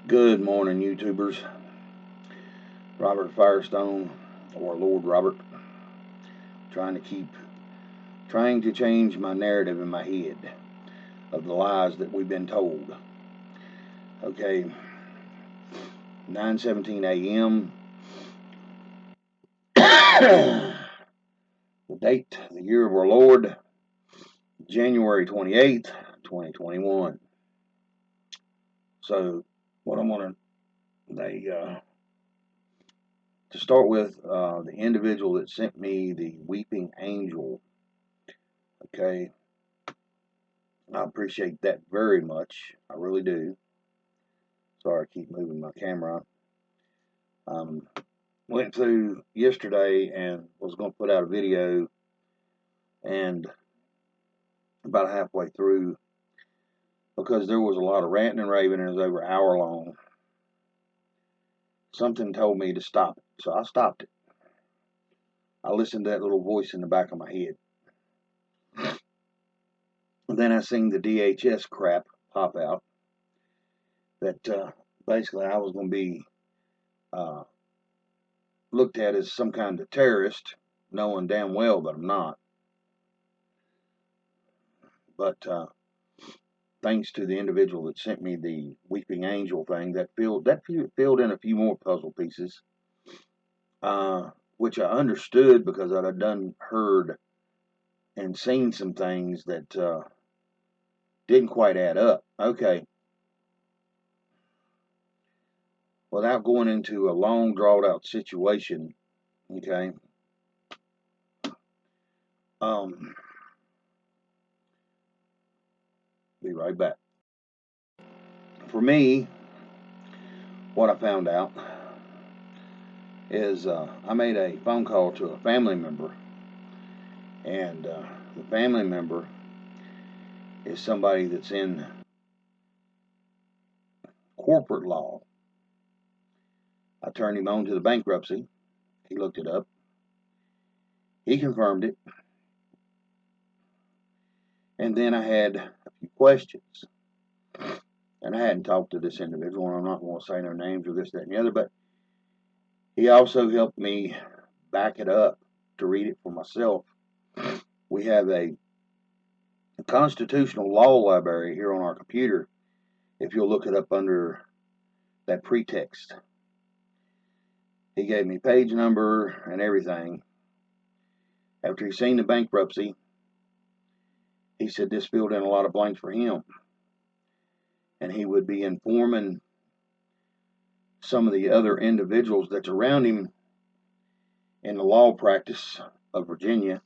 Good morning, YouTubers. Robert Firestone, or Lord Robert, trying to change my narrative in my head of the lies that we've been told. Okay, 9:17 a.m. The date, the year of our Lord, January 28th, 2021. So, what I'm gonna to start with, the individual that sent me the weeping angel. Okay, I appreciate that very much. I really do. Sorry, I keep moving my camera. Went through yesterday and was going to put out a video, and about halfway through, because there was a lot of ranting and raving and it was over an hour long, something told me to stop it. So I stopped it. I listened to that little voice in the back of my head. And then I seen the DHS crap pop out that basically I was going to be looked at as some kind of terrorist, knowing damn well that I'm not. But thanks to the individual that sent me the weeping angel thing, that filled in a few more puzzle pieces, which I understood because I'd heard and seen some things that didn't quite add up. Okay, without going into a long, drawn out situation. Okay, be right back. For me, what I found out is I made a phone call to a family member, and the family member is somebody that's in corporate law. I turned him on to the bankruptcy. He looked it up. He confirmed it. And then I had a few questions. And I hadn't talked to this individual, and I'm not going to say no names or this, that, and the other, but he also helped me back it up to read it for myself. We have a constitutional law library here on our computer, if you'll look it up under that pretext. He gave me page number and everything. After he seen the bankruptcy, he said this filled in a lot of blanks for him. And he would be informing some of the other individuals that's around him in the law practice of Virginia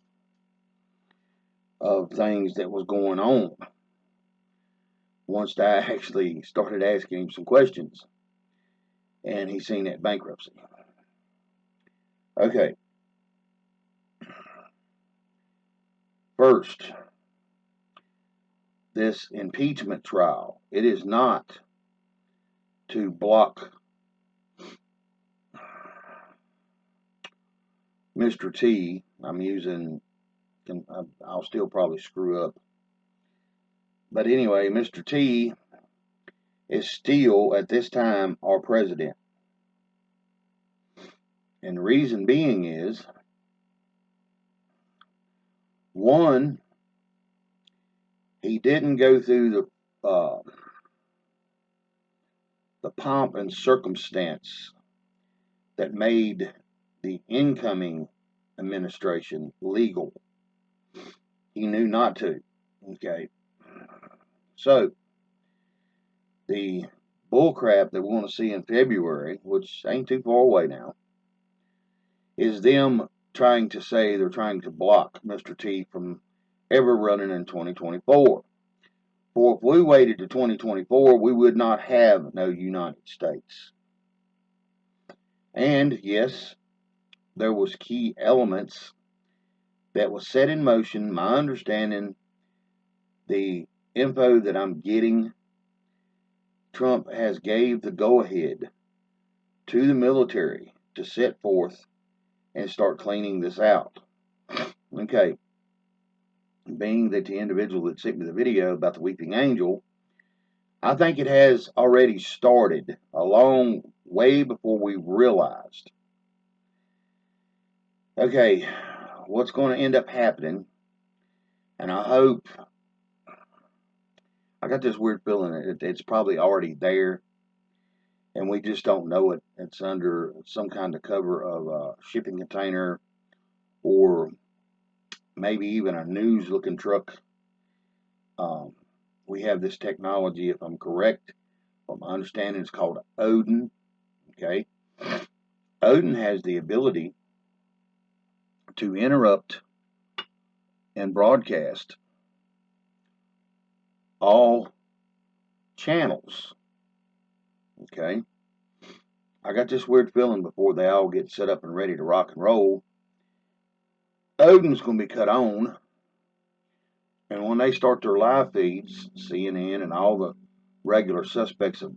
of things that was going on. Once I actually started asking him some questions, and he seen that bankruptcy. Okay. First, this impeachment trial, it is not to block Mr. T. I'll still probably screw up. But anyway, Mr. T is still, at this time, our president. And the reason being is, one, he didn't go through the pomp and circumstance that made the incoming administration legal. He knew not to. Okay. So, the bullcrap that we're going to see in February, which ain't too far away now, is them trying to say they're trying to block Mr. T from ever running in 2024. For if we waited to 2024, we would not have no United States. And yes, there was key elements that was set in motion. My understanding, the info that I'm getting, Trump has gave the go-ahead to the military to set forth and start cleaning this out. Okay. Being that the individual that sent me the video about the weeping angel, I think it has already started a long way before we realized. Okay, what's going to end up happening, and I hope, I got this weird feeling that it's probably already there, and we just don't know it. It's under some kind of cover of a shipping container, or maybe even a news looking truck. Um, we have this technology, if I'm correct, from my understanding, it's called Odin. Okay, Odin has the ability to interrupt and broadcast all channels. Okay, I got this weird feeling before they all get set up and ready to rock and roll, Odin's going to be cut on, and when they start their live feeds, CNN and all the regular suspects of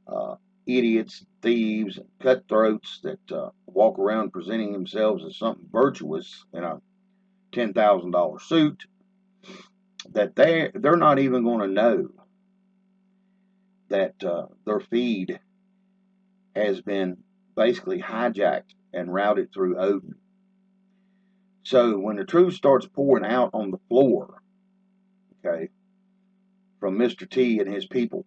uh, idiots, thieves, and cutthroats that walk around presenting themselves as something virtuous in a $10,000 suit, that they're not even going to know that their feed has been basically hijacked and routed through Odin. So when the truth starts pouring out on the floor, okay, from Mr. T and his people,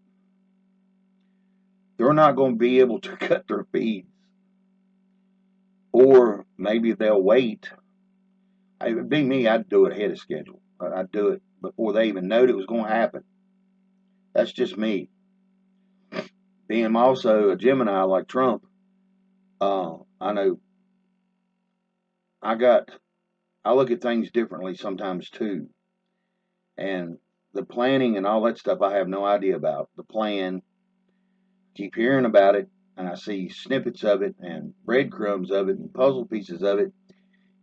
they're not going to be able to cut their feeds. Or maybe they'll wait. If it'd be me, I'd do it ahead of schedule. I'd do it before they even knowed it was going to happen. That's just me. Being also a Gemini like Trump, I know I look at things differently sometimes too. And the planning and all that stuff I have no idea about. The plan, keep hearing about it, and I see snippets of it and breadcrumbs of it and puzzle pieces of it,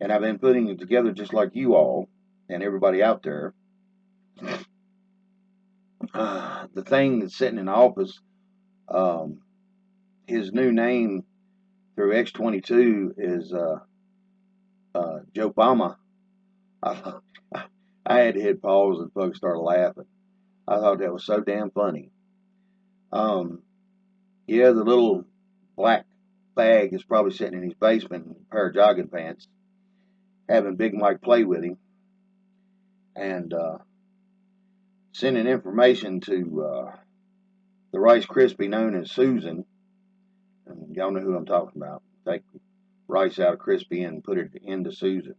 and I've been putting it together just like you all and everybody out there. The thing that's sitting in office, his new name through X22 is Joe Obama. I, I had to hit pause and folks started laughing. I thought that was so damn funny. Yeah, the little black bag is probably sitting in his basement in a pair of jogging pants, having Big Mike play with him, and sending information to the Rice Krispie known as Susan. And y'all know who I'm talking about. Take rice out of Krispie and put it into Susan.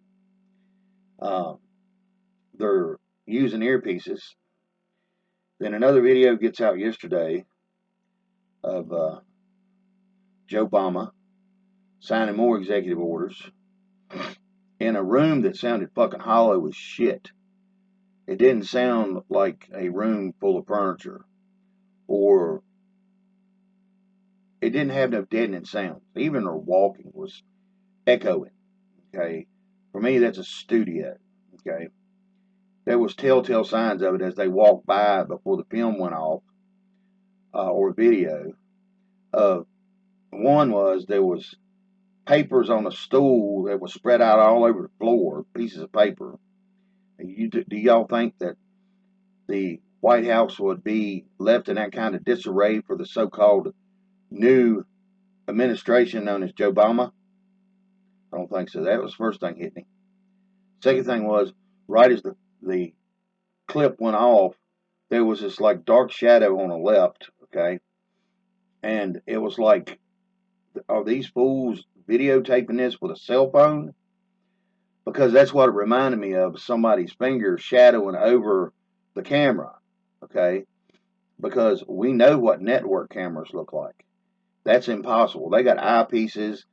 Uh, they're using earpieces. Then another video gets out yesterday of Joe Obama signing more executive orders in a room that sounded fucking hollow as shit. It didn't sound like a room full of furniture, or it didn't have no deadening sound. Even her walking was echoing. Okay, for me that's a studio. Okay, there was telltale signs of it as they walked by before the film went off, or video. One was there was papers on a stool that was spread out all over the floor, pieces of paper. Do y'all think that the White House would be left in that kind of disarray for the so-called new administration known as Joe Obama? I don't think so. That was the first thing hit me. Second thing was, right as the clip went off, there was this like dark shadow on the left, okay? And it was like, are these fools videotaping this with a cell phone? Because that's what it reminded me of, somebody's finger shadowing over the camera, okay? Because we know what network cameras look like. That's impossible. They got eyepieces,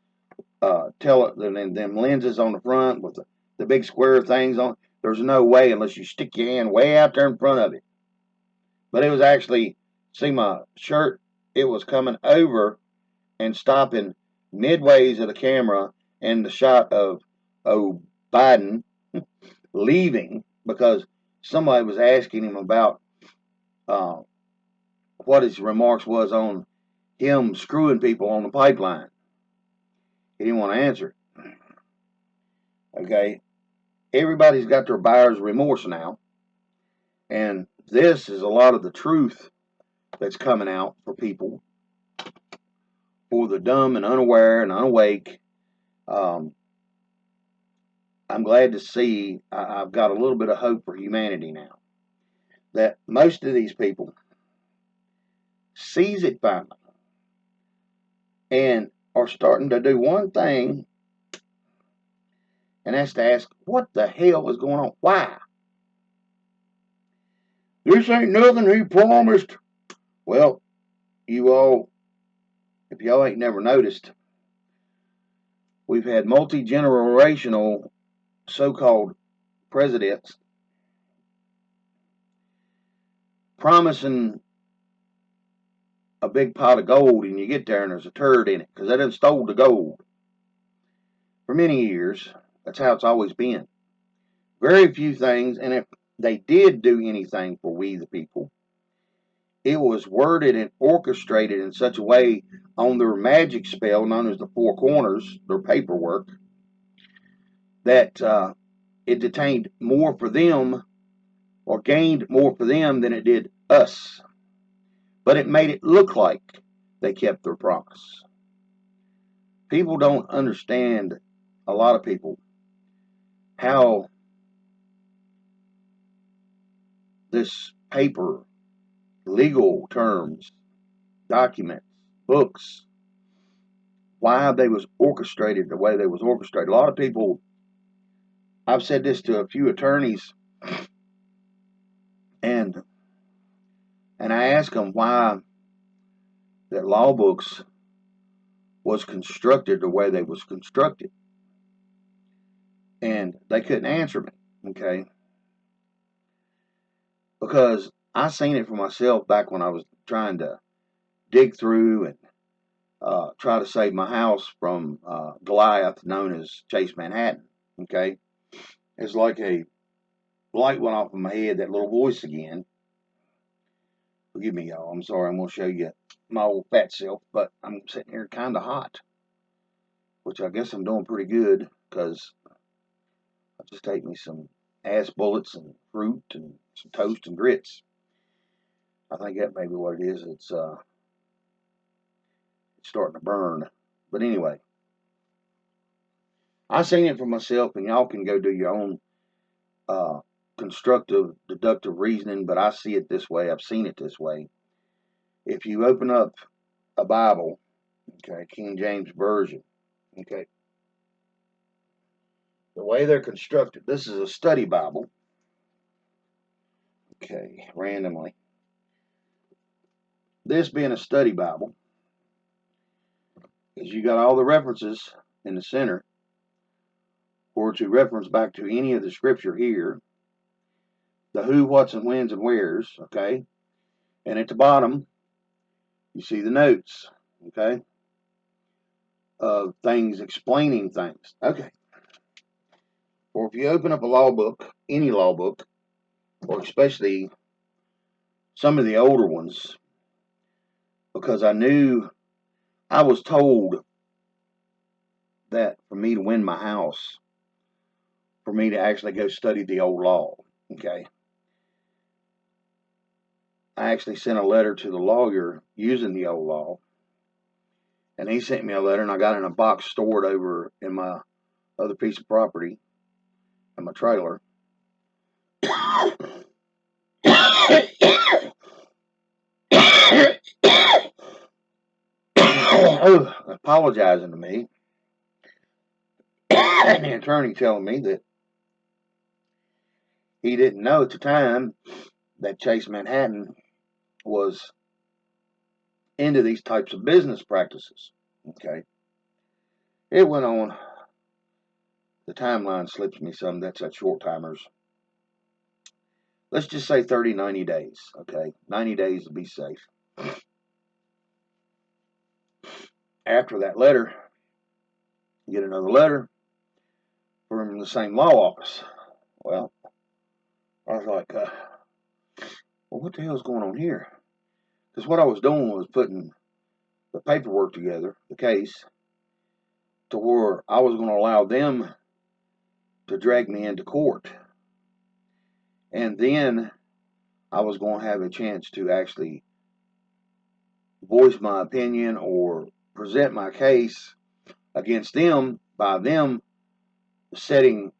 them lenses on the front with the big square things on. There's no way unless you stick your hand way out there in front of it. But it was actually, see my shirt, it was coming over and stopping midways of the camera and the shot of Biden leaving because somebody was asking him about uh, what his remarks was on him screwing people on the pipeline. He didn't want to answer it. Okay, everybody's got their buyer's remorse now, and this is a lot of the truth that's coming out for people, for the dumb and unaware and unawake. Um, I'm glad to see I've got a little bit of hope for humanity now. That most of these people sees it finally and are starting to do one thing, and that's to ask, what the hell is going on? Why? This ain't nothing he promised. Well, you all, if y'all ain't never noticed, we've had multi-generational so-called presidents promising a big pot of gold, and you get there and there's a turd in it because they done stole the gold. For many years, that's how it's always been. Very few things, and if they did do anything for we the people, it was worded and orchestrated in such a way on their magic spell known as the Four Corners, their paperwork, that it detained more for them or gained more for them than it did us. But it made it look like they kept their promise. People don't understand, a lot of people, how this paper, legal terms, documents, books, why they was orchestrated the way they was orchestrated. A lot of people, I've said this to a few attorneys, and I ask them why that law books was constructed the way they was constructed, and they couldn't answer me. Okay, because I seen it for myself back when I was trying to dig through and try to save my house from Goliath, known as Chase Manhattan. Okay, it's like a light went off in my head. That little voice again. Forgive me, y'all. I'm sorry. I'm gonna show you my old fat self, but I'm sitting here kind of hot, which I guess I'm doing pretty good because I just take me some ass bullets and fruit and some toast and grits. I think that may be what it is. It's starting to burn. But anyway, I seen it for myself, and y'all can go do your own uh, constructive, deductive reasoning. But I see it this way. I've seen it this way. If you open up a Bible, okay, King James Version, okay, the way they're constructed. This is a study Bible. Okay, randomly. This being a study Bible, is you got all the references in the center, or to reference back to any of the scripture here, the who, what's, and whens, and wheres, okay? And at the bottom, you see the notes, okay? Of things explaining things. Okay. Or if you open up a law book, any law book, or especially some of the older ones, because I was told that for me to win my house, for me to actually go study the old law, okay? I actually sent a letter to the lawyer using the old law, and he sent me a letter, and I got it in a box stored over in my other piece of property in my trailer. Apologizing to me, and the attorney telling me that he didn't know at the time that Chase Manhattan was into these types of business practices. Okay. It went on. The timeline slips me some. That's at short timers. Let's just say 30, 90 days. Okay. 90 days to be safe. After that letter, you get another letter from the same law office. Well, I was like, well, what the hell is going on here? Because what I was doing was putting the paperwork together, the case, to where I was going to allow them to drag me into court. And then I was going to have a chance to actually voice my opinion or present my case against them by them setting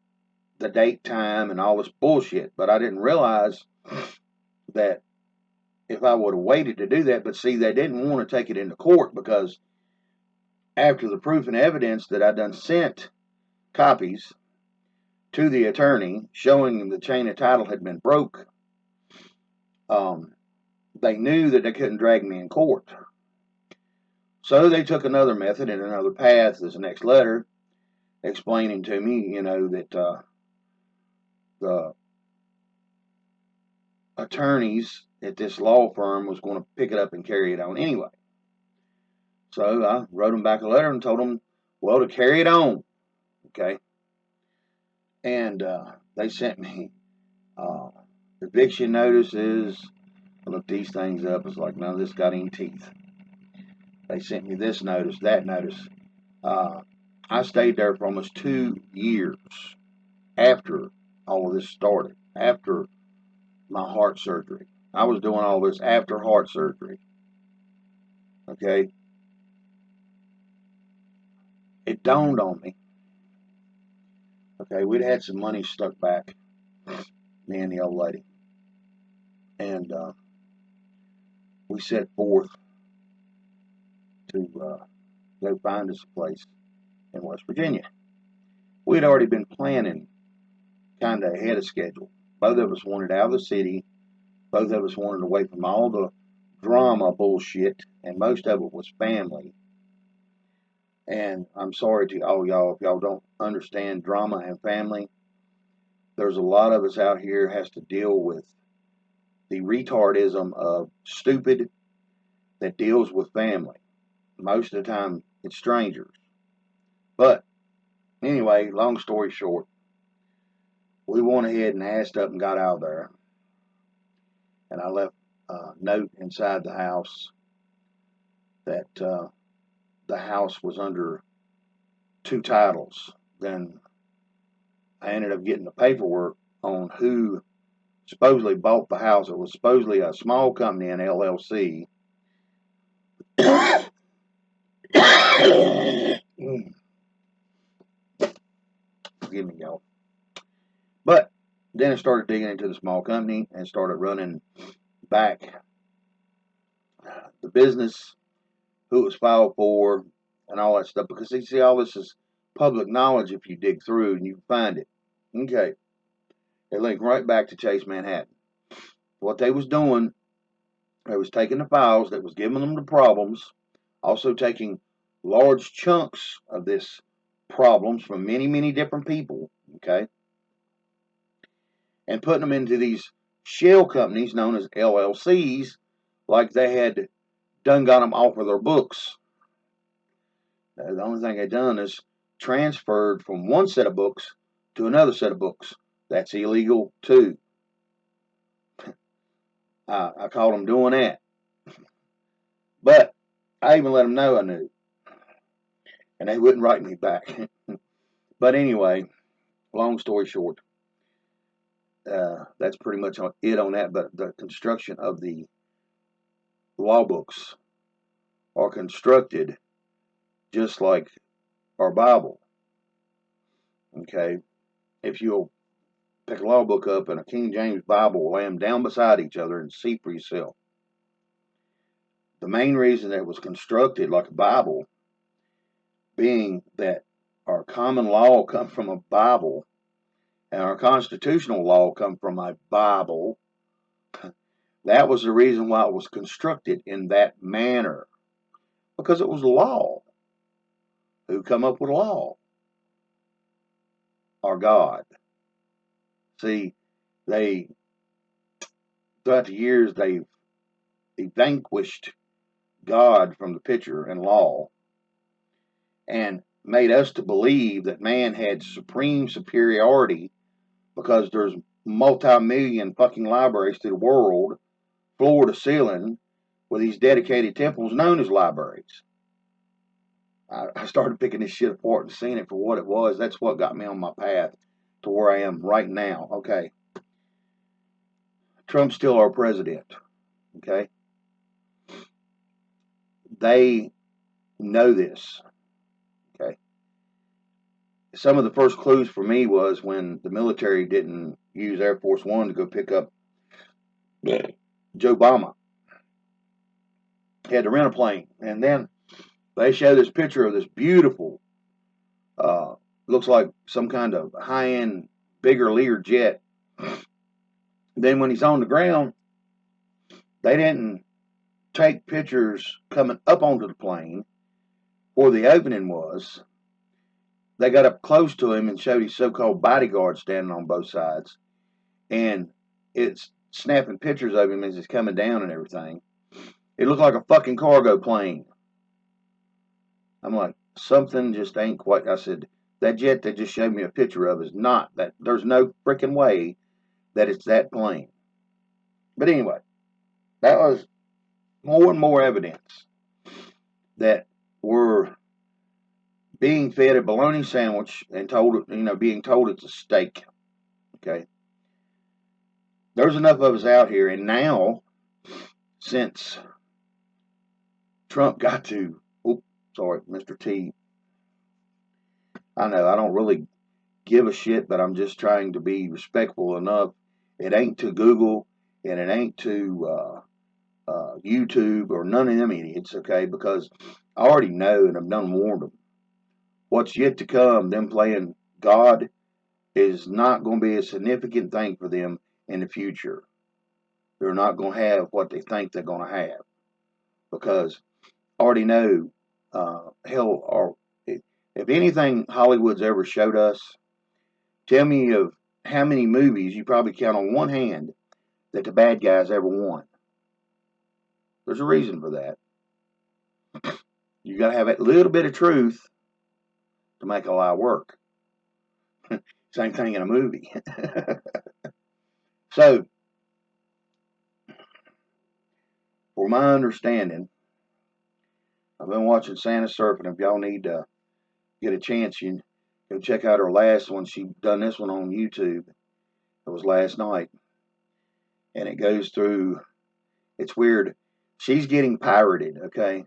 the date, time, and all this bullshit. But I didn't realize that if I would have waited to do that, but see, they didn't want to take it into court because after the proof and evidence that I done sent copies to the attorney showing the chain of title had been broke, they knew that they couldn't drag me in court. So they took another method and another path. This next letter explaining to me, that the attorneys at this law firm was going to pick it up and carry it on anyway. So I wrote them back a letter and told them, well, to carry it on, okay? And they sent me eviction notices. I looked these things up. It's like, none of this got any teeth. They sent me this notice, that notice. I stayed there for almost 2 years after all of this started, after my heart surgery. I was doing all this after heart surgery. Okay? It dawned on me. Okay, we'd had some money stuck back, me and the old lady. And we set forth to go find us a place in West Virginia. We'd already been planning kind of ahead of schedule. Both of us wanted out of the city. Both of us wanted away from all the drama bullshit, and most of it was family. And I'm sorry to all y'all if y'all don't understand drama and family. There's a lot of us out here has to deal with the retardism of stupid that deals with family. Most of the time, it's strangers. But anyway, long story short, we went ahead and asked up and got out of there. And I left a note inside the house that the house was under 2 titles. Then I ended up getting the paperwork on who supposedly bought the house. It was supposedly a small company, an LLC. Forgive me, y'all. But then I started digging into the small company and started running back the business, who it was filed for, and all that stuff. Because you see, all this is public knowledge if you dig through and you can find it. Okay. It linked right back to Chase Manhattan. What they was doing, they was taking the files that was giving them the problems, also taking large chunks of this problems from many, many different people, okay, and putting them into these shell companies known as LLCs, like they had done got them off of their books. The only thing they done is transferred from one set of books to another set of books. That's illegal too. I caught them doing that. But I even let them know I knew. And they wouldn't write me back. But anyway, long story short, that's pretty much it on that. But the construction of the law books are constructed just like our Bible. Okay? If you'll pick a law book up and a King James Bible, lay them down beside each other and see for yourself. The main reason that it was constructed like a Bible, being that our common law comes from a Bible and our constitutional law comes from a Bible, that was the reason why it was constructed in that manner. Because it was law. Who come up with law? Our God. See, throughout the years, they've vanquished God from the picture and law and made us to believe that man had supreme superiority because there's multi-million fucking libraries through the world, floor to ceiling, with these dedicated temples known as libraries. I started picking this shit apart and seeing it for what it was. That's what got me on my path to where I am right now. Okay. Trump's still our president. Okay. they know this. Okay. Some of the first clues for me was when the military didn't use Air Force One to go pick up Joe Obama. He had to rent a plane, and then they show this picture of this beautiful, uh, looks like some kind of high-end, bigger Lear jet. Then when he's on the ground, they didn't take pictures coming up onto the plane where the opening was. They got up close to him and showed his so-called bodyguard standing on both sides, and it's snapping pictures of him as he's coming down and everything. It looked like a fucking cargo plane. I'm like, something just ain't quite. I said, that jet they just showed me a picture of is not that. There's no freaking way that it's that plane. But anyway, that was more and more evidence that we're being fed a bologna sandwich and told, being told it's a steak. Okay. There's enough of us out here, and now, since Trump got to, sorry, Mr. T, I know I don't really give a shit, but I'm just trying to be respectful enough. It ain't to Google, and it ain't to YouTube or none of them idiots, okay? Because I already know, and I've done warned them. What's yet to come, them playing God, is not going to be a significant thing for them in the future. They're not going to have what they think they're going to have, because I already know, hell, or if anything Hollywood's ever showed us, tell me of how many movies you probably count on one hand that the bad guys ever won. There's a reason for that. You got to have a little bit of truth to make a lie work. Same thing in a movie. So, for my understanding, I've been watching Santa Serpent. If y'all need to get a chance, you go check out her last one. She done this one on YouTube. It was last night. And it goes through, it's weird. She's getting pirated, okay?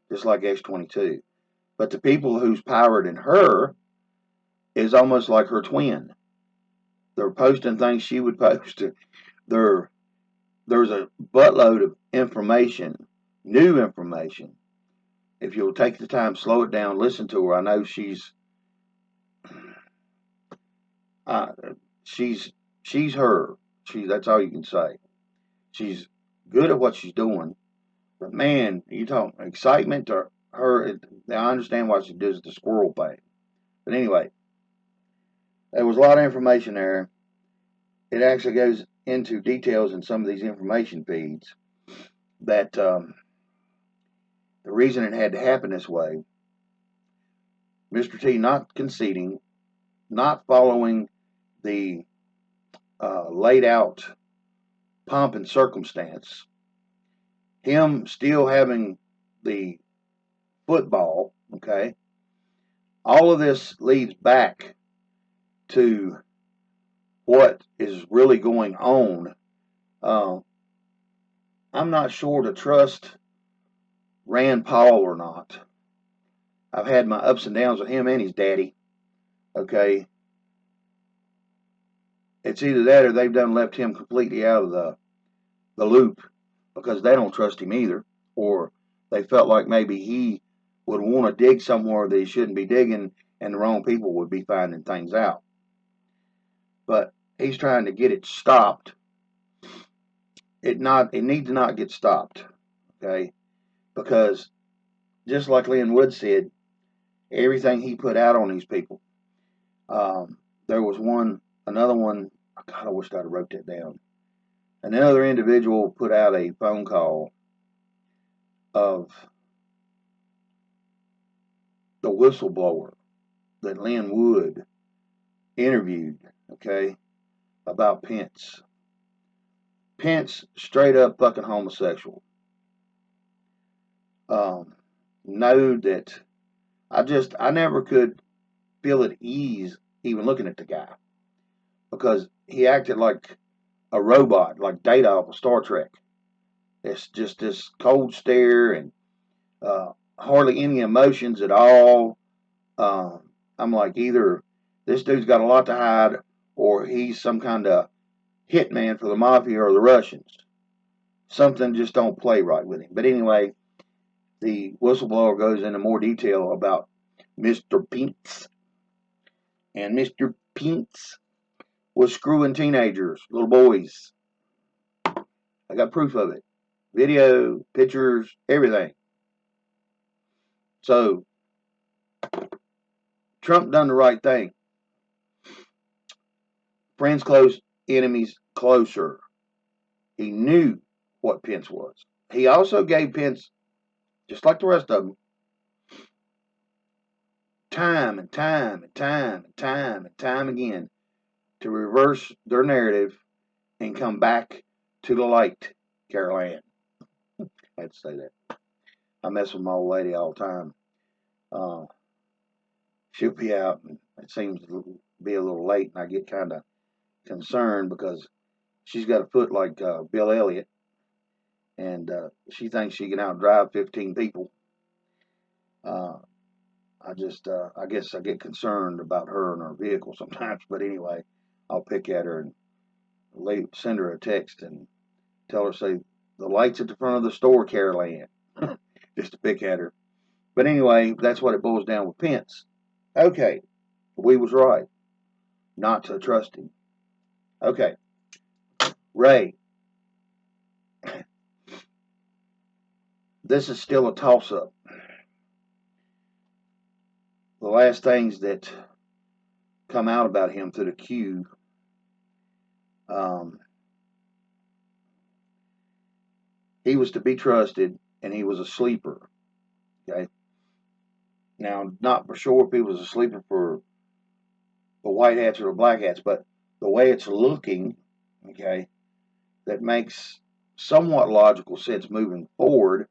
Just like X-22. But the people who's pirating her is almost like her twin. They're posting things she would post. There's a buttload of information, new information. If you'll take the time, slow it down, listen to her. I know she's her. That's all you can say. She's good at what she's doing. But man, you talk excitement to her. I understand why she does the squirrel thing. But anyway, there was a lot of information there. It actually goes into details in some of these information feeds that the reason it had to happen this way, Mr. T not conceding, not following the laid out pomp and circumstance, him still having the football, okay, all of this leads back to what is really going on. I'm not sure to trust Rand Paul or not. I've had my ups and downs with him and his daddy. Okay. It's either that or they've done left him completely out of the loop because they don't trust him either. Or they felt like maybe he would want to dig somewhere that he shouldn't be digging and the wrong people would be finding things out. But he's trying to get it stopped. It needs to not get stopped. Okay. Because just like Lynn Wood said, everything he put out on these people. There was another one. God, I wish I'd have wrote that down. Another individual put out a phone call of the whistleblower that Lynn Wood interviewed, okay, about Pence. Pence, straight up fucking homosexual. Know that I never could feel at ease even looking at the guy because he acted like a robot, like Data of Star Trek. It's just this cold stare, and hardly any emotions at all. I'm like, either this dude's got a lot to hide, or he's some kind of hitman for the mafia or the Russians. Something just don't play right with him. But anyway, the whistleblower goes into more detail about Mr. Pence. And Mr. Pence was screwing teenagers, little boys. I got proof of it. Video, pictures, everything. So, Trump done the right thing. Friends close, enemies closer. He knew what Pence was. He also gave Pence, just like the rest of them, time and time and time and time and time again to reverse their narrative and come back to the light, Carol Ann. I had to say that. I mess with my old lady all the time. She'll be out, and it seems to be a little late, and I get kind of concerned because she's got a foot like Bill Elliott, and she thinks she can outdrive 15 people. I guess I get concerned about her and her vehicle sometimes, but anyway, I'll pick at her and send her a text and tell her, say, the light's at the front of the store, Carol Ann, just to pick at her. But anyway, that's what it boils down with Pence. Okay, we was right not to trust him. Okay, Ray, this is still a toss-up. The last things that come out about him through the Q, he was to be trusted, and he was a sleeper. Okay, now not for sure if he was a sleeper for the white hats or the black hats, but the way it's looking, okay, that makes somewhat logical sense moving forward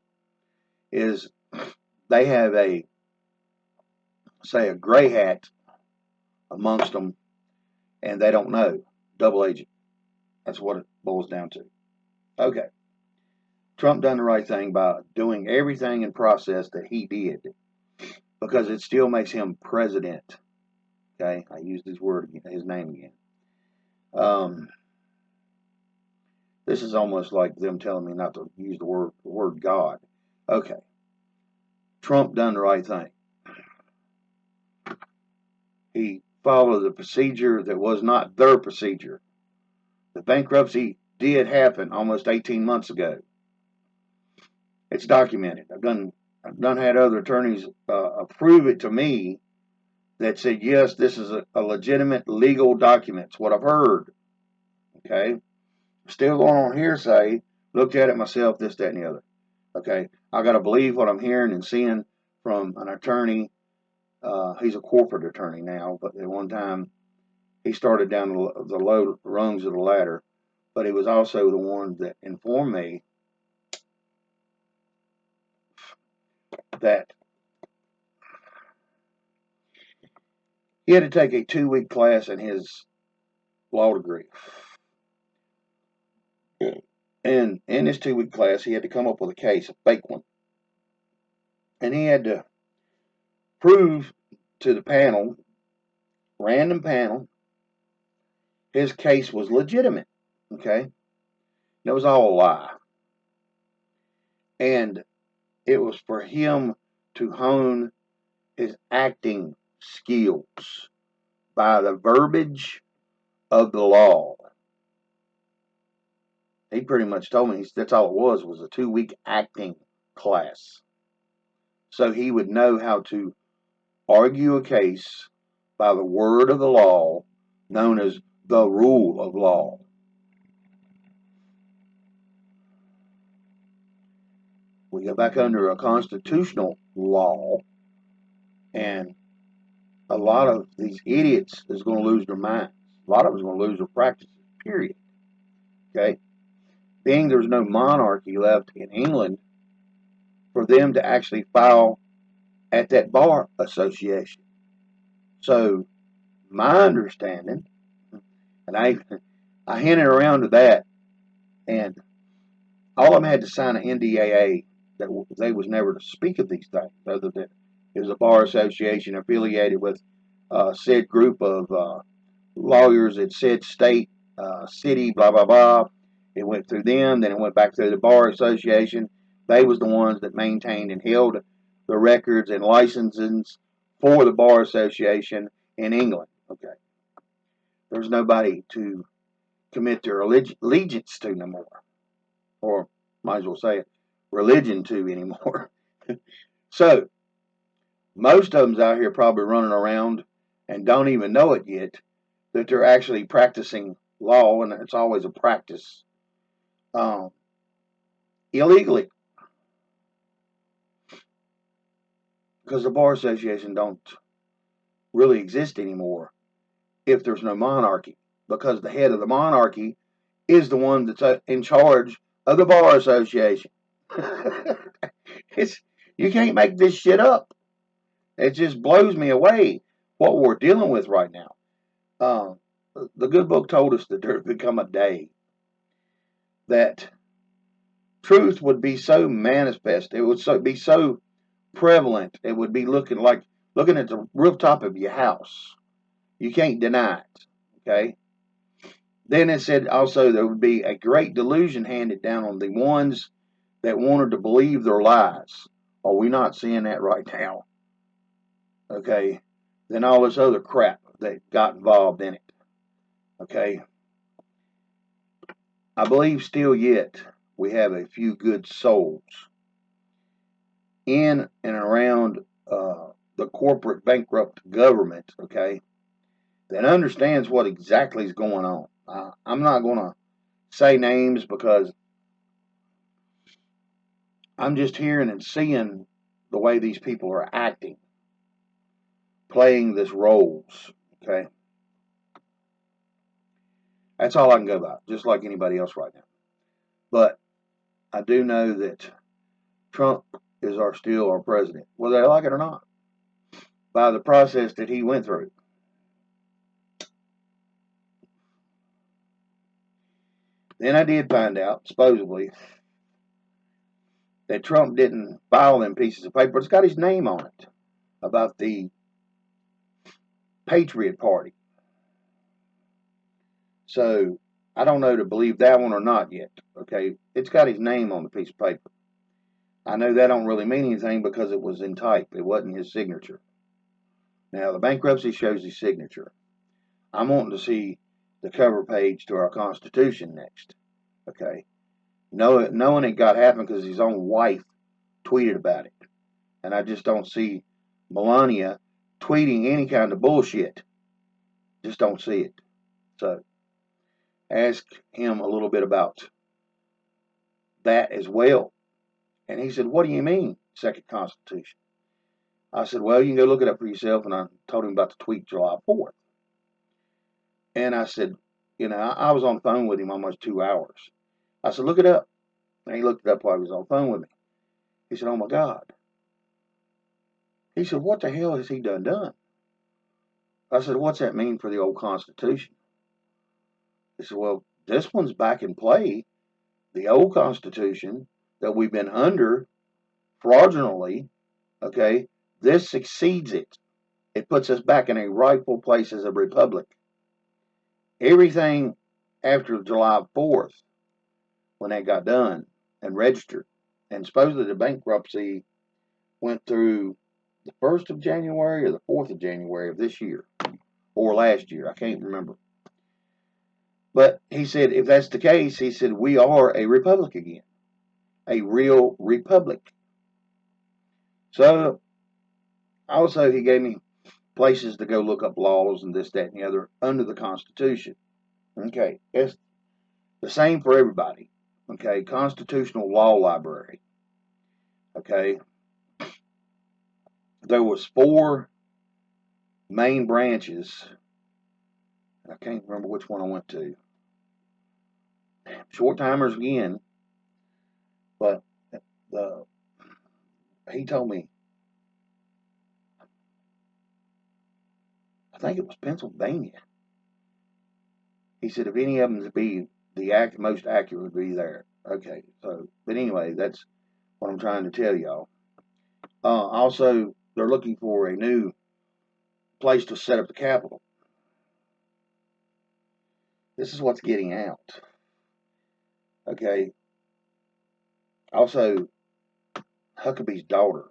is they have a gray hat amongst them, and they don't know. Double agent. That's what it boils down to. Okay. Trump done the right thing by doing everything in process that he did because it still makes him president. Okay, I used his name again. This is almost like them telling me not to use the word God. Okay. Trump done the right thing. He followed a procedure that was not their procedure. The bankruptcy did happen almost 18 months ago. It's documented. I've done had other attorneys approve it to me that said, yes, this is a legitimate legal document. It's what I've heard. Okay? Still going on hearsay. Looked at it myself, this, that, and the other. Okay? I got to believe what I'm hearing and seeing from an attorney. He's a corporate attorney now, but at one time he started down the low rungs of the ladder. But he was also the one that informed me that he had to take a 2-week class in his law degree. And in this 2-week class, he had to come up with a case, a fake one. And he had to prove to the panel, random panel, his case was legitimate. Okay? It was all a lie. And it was for him to hone his acting skills by the verbiage of the law. He pretty much told me that's all it was a 2-week acting class. So he would know how to argue a case by the word of the law, known as the rule of law. We go back under a constitutional law, and a lot of these idiots is going to lose their minds. A lot of them is going to lose their practices, period. Okay? Being there's no monarchy left in England for them to actually file at that bar association. So, my understanding, and I hinted around to that, and all of them had to sign an NDAA that they was never to speak of these things, other than it was a bar association affiliated with said group of lawyers at said state, city, blah, blah, blah. It went through them, then it went back through the bar association. They was the ones that maintained and held the records and licenses for the bar association in England. Okay. There's nobody to commit their allegiance to no more. Or might as well say it, religion to anymore. So, most of them's out here probably running around and don't even know it yet, that they're actually practicing law, and it's always a practice, illegally. Because the Bar Association don't really exist anymore if there's no monarchy. Because the head of the monarchy is the one that's in charge of the Bar Association. You can't make this shit up. It just blows me away what we're dealing with right now. The good book told us that there would become a day that truth would be so manifest, it would be so prevalent, it would be looking at the rooftop of your house. You can't deny it. Okay? Then it said also there would be a great delusion handed down on the ones that wanted to believe their lies. Are we not seeing that right now? Okay? Then all this other crap that got involved in it. Okay? I believe still yet we have a few good souls in and around the corporate bankrupt government, okay, that understands what exactly is going on. I'm not going to say names because I'm just hearing and seeing the way these people are acting, playing this roles, okay? That's all I can go by, just like anybody else right now. But I do know that Trump is still our president, whether they like it or not, by the process that he went through. Then I did find out, supposedly, that Trump didn't file them pieces of paper. It's got his name on it about the Patriot Party. So I don't know to believe that one or not yet. Okay, it's got his name on the piece of paper. I know that don't really mean anything because it was in type. It wasn't his signature. Now the bankruptcy shows his signature. I'm wanting to see the cover page to our Constitution next. Okay, knowing it got happened because his own wife tweeted about it, and I just don't see Melania tweeting any kind of bullshit. Just don't see it. So ask him a little bit about that as well. And he said, "What do you mean, second Constitution?" I said, "Well, you can go look it up for yourself." And I told him about the tweet July 4th. And I said, I was on the phone with him almost 2 hours. I said, "Look it up." And he looked it up while he was on the phone with me. He said, "Oh my God." He said, "What the hell has he done?" I said, "What's that mean for the old Constitution?" He said, "Well, this one's back in play. The old Constitution that we've been under fraudulently, okay, this succeeds it. It puts us back in a rightful place as a republic. Everything after July 4th, when that got done and registered, and supposedly the bankruptcy went through the 1st of January or the 4th of January of this year, or last year, I can't remember. But he said, if that's the case, he said, we are a republic again, a real republic. So, also, he gave me places to go look up laws and this, that, and the other under the Constitution. Okay, it's the same for everybody. Okay, Constitutional Law Library. Okay, there was 4 main branches. I can't remember which one I went to. Short timers again, but he told me, I think it was Pennsylvania. He said if any of them to be the most accurate would be there. Okay, so but anyway, that's what I'm trying to tell y'all. Also, they're looking for a new place to set up the Capitol. This is what's getting out. Okay. Also, Huckabee's daughter,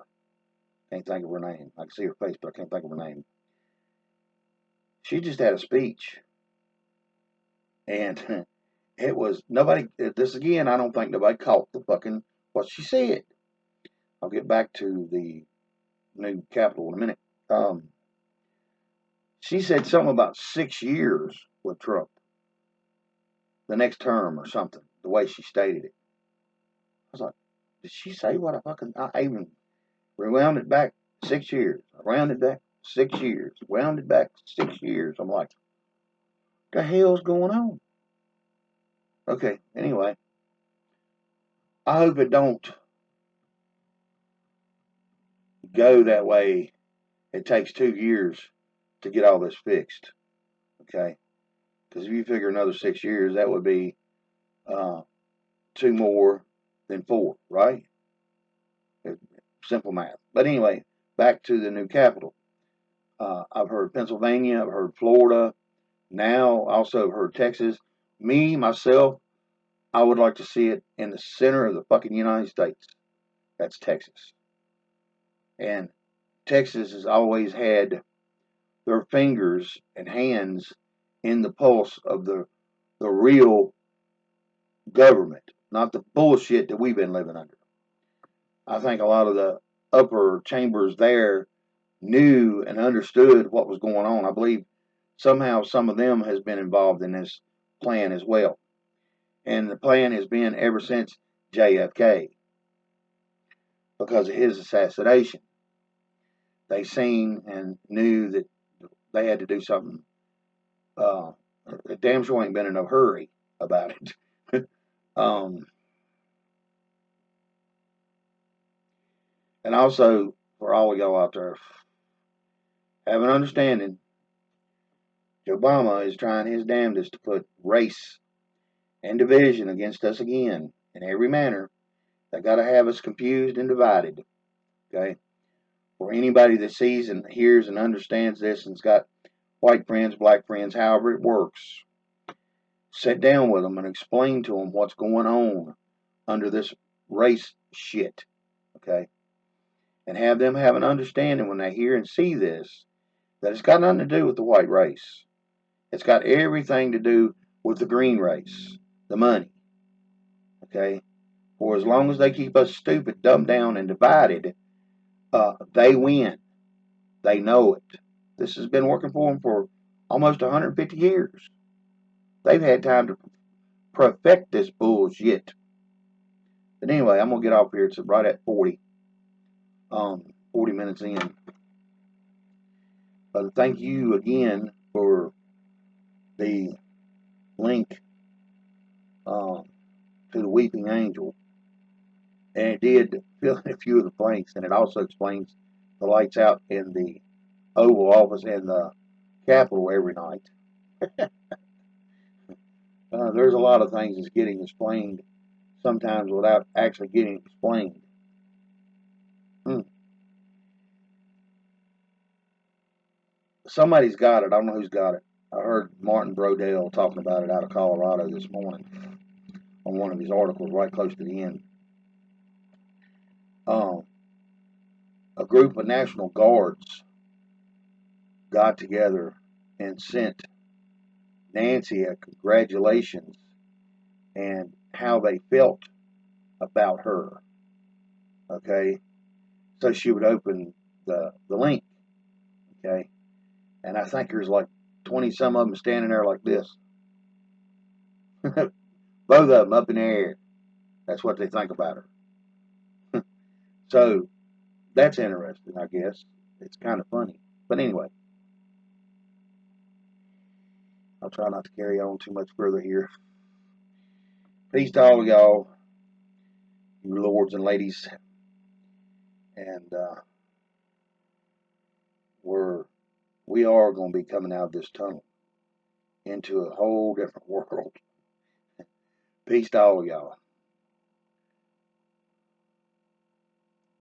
can't think of her name. I can see her face, but I can't think of her name. She just had a speech, and it was nobody. This again, I don't think nobody caught the fucking what she said. I'll get back to the new Capitol in a minute. She said something about 6 years with Trump, the next term or something. The way she stated it, I was like, did she say what I even rewound it back 6 years. I rounded back 6 years. Rounded back 6 years. I'm like, what the hell's going on? Okay, anyway. I hope it don't go that way. It takes 2 years to get all this fixed. Okay? Because if you figure another 6 years, that would be 2 more than 4, right? Simple math. But anyway, back to the new Capitol. I've heard Pennsylvania, I've heard Florida, now also I've heard Texas. Me, myself, I would like to see it in the center of the fucking United States. That's Texas. And Texas has always had their fingers and hands in the pulse of the real government, not the bullshit that we've been living under. I think a lot of the upper chambers there knew and understood what was going on. I believe somehow some of them has been involved in this plan as well. And the plan has been ever since JFK because of his assassination. They seen and knew that they had to do something. Damn sure ain't been in no hurry about it. And also, for all of y'all out there, have an understanding, Obama is trying his damnedest to put race and division against us again in every manner. They got to have us confused and divided. Okay? For anybody that sees and hears and understands this and's got white friends, black friends, however it works, sit down with them and explain to them what's going on under this race shit. Okay? And have them have an understanding when they hear and see this that it's got nothing to do with the white race. It's got everything to do with the green race, the money. Okay? For as long as they keep us stupid, dumbed down, and divided, they win. They know it. This has been working for them for almost 150 years. They've had time to perfect this bullshit. But anyway, I'm going to get off here. It's right at 40 minutes in. But thank you again for the link to the Weeping Angel. And it did fill in a few of the blanks, and it also explains the lights out in the Oval Office and the Capitol every night. There's a lot of things that's getting explained sometimes without actually getting explained. Somebody's got it. I don't know who's got it. I heard Martin Brodell talking about it out of Colorado this morning on one of his articles right close to the end. A group of National Guards got together and sent Nancy a congratulations and how they felt about her. Okay, so she would open the link. Okay, and I think there's like 20 some of them standing there like this. Both of them up in the air. That's what they think about her. So that's interesting, I guess. It's kind of funny. But anyway, I'll try not to carry on too much further here. Peace to all of y'all, you lords and ladies. And we are going to be coming out of this tunnel into a whole different world. Peace to all of y'all.